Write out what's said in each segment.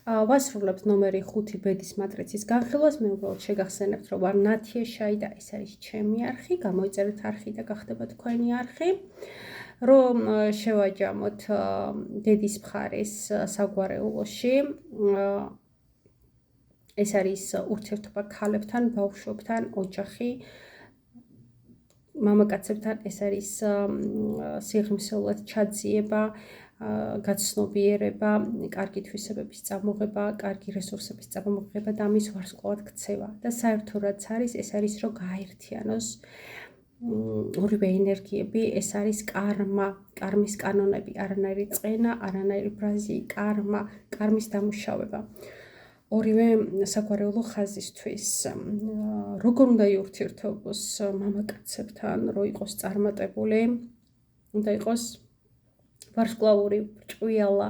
ვასრულებთ ნომერი 5 ბედის მატრიცის განხილვას. მე უბრალოდ შეგახსენებთ, რომ ვარ ნათია შაი და ეს არის ჩემი არხი, გამოიწერეთ არხი და გახდება თქვენი არხი. რომ შევაჯამოთ დედის მხარის საგვარეულოში. ეს არის ურთიერთობა ქალებთან, ბავშვებთან, ოჯახი. მამაკაცებთან ეს არის სიღრმისეულად ჩაძიება, გაცნობიერება, კარგი თვისებების წამოღება, კარგი რესურსების წამოღება და ამის ვარსკვლავად ქცევა. და საერთო რაც არის, ეს არის რომ გააერთიანოს ორივე ენერგიები, ეს არის კარმა, კარმის კანონები, არანაირი წყენა, არანაირი ბრაზი, კარმა, კარმის დამუშავება. ორივე საგვარეულო ხაზისთვის. როგორ უნდა იურთიერთობოს მამაკაცებთან, რომ იყოს წარმატებული, უნდა იყოს ვარსკვლავური, ჭვიალა,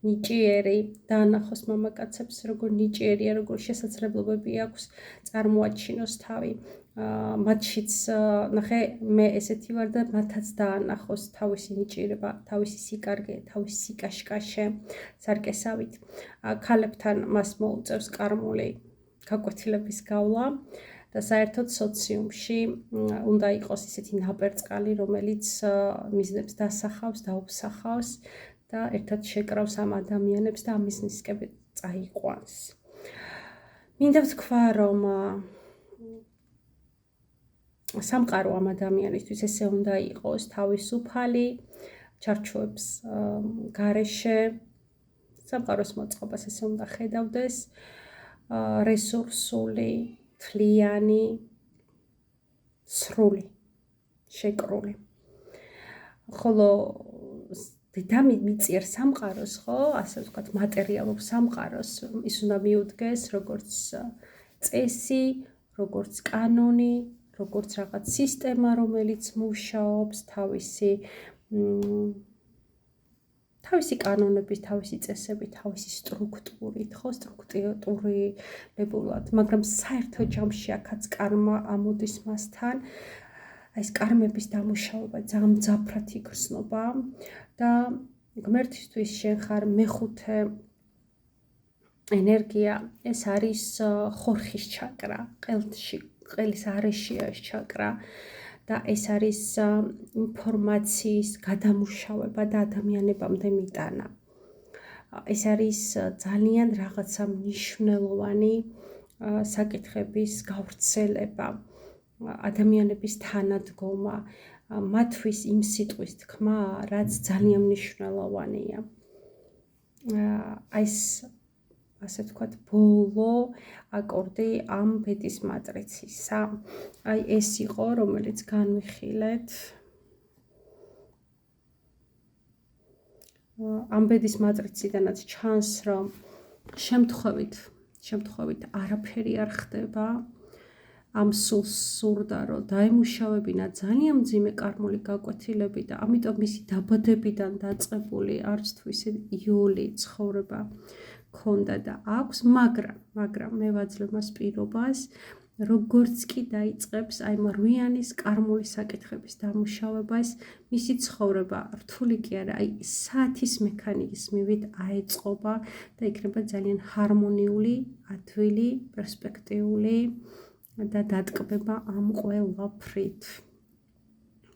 ნიჭიერი, დაანახოს მამაკაცებს, როგორ ნიჭიერია, როგორ შესაძლებლობები აქვს წარმოაჩინოს თავი. მათშიც ნახე, მე ესეთი ვარ და მათაც დაანახოს თავისი ნიჭიერება, თავისი სიკარგე, თავისი სიკაშკაშე, სარკესავით. ქალებთან მას მოუწევს კარმული გაკვეთილების გავლა და საერთოდ სოციუმში უნდა იყოს ისეთი ნაპერწკალი, რომელიც მიზნებს დასახავს, დაუსახავს და ერთად შეკრავს ამ ადამიანებს და ამის ნისკები წაიყვანს. მინდა ვთქვა, რომ სამყარო ამ ადამიანისთვის ესე უნდა იყოს თავისუფალი, ჩარჩოებს გარეშე, სამყაროს მოწყობას ესე უნდა ხედავდეს, რესურსული, თლიანი, სრული, შეკრული. ხოლო დედამი მიწიერ სამყაროს, ხო, ასე ვთქვათ, მატერიალურ სამყაროს, ის უნდა მიუდგეს როგორც წესი, როგორც კანონი, როგორც რაღაც სისტემა, რომელიც მუშაობს თავისი კანონებით, თავისი წესებით, თავისი სტრუქტურით, ხო, სტრუქტურირებულად, მაგრამ საერთო ჯამში აქაც კარმა ამოდის მასთან. ეს კარმების დამუშავება ძალიან მძაფრად იგრძნობა და ღმერთისთვის შენ ხარ მეხუთე ენერგია, ეს არის ხორხის ჩაკრა, ყელში, ყელის არეშია ეს ჩაკრა და ეს არის ინფორმაციის გადამუშავება და ადამიანებამდე მიტანა. ეს არის ძალიან რაღაცა მნიშვნელოვანი საკითხების გავრცელება, ადამიანების თანადგომა, მათთვის იმ სიტყვის თქმა, რაც ძალიან მნიშვნელოვანია. ეს ასე ვთქვათ, ბოლო აკორდი ამ ბედის მატრიცისა. აი ეს იყო, რომელიც განვიხილეთ. ამ ბედის მატრიციდანაც ჩანს, რომ შემთხვევით არაფერი არ ხდება. ამ სულს სურდა, რომ დაემუშავებინა ძალიან მძიმე კარმული გაკვეთილები და ამიტომ მისი დაბადებიდან დაწყებული არც თუ ისე იოლი ცხოვრება ქონდა და აქვს, მაგრამ მე ვაძლევ მას პირობას, როგორც კი დაიწყებს აი მარვიანის კარმული საკითხების დამუშავებას, მისი ცხოვრება რთული კი არა, აი საათის მექანიზმივით აეწყობა და იქნება ძალიან ჰარმონიული, ადვილი, პერსპექტიული და დატკბება ამ ყველაფრით.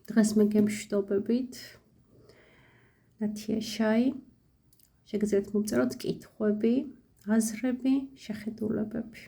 დღეს მე გემშვიდობებით. ნათია შაი. შეგიძლიათ მომწეროთ კითხვები, აზრები, შეხედულებები.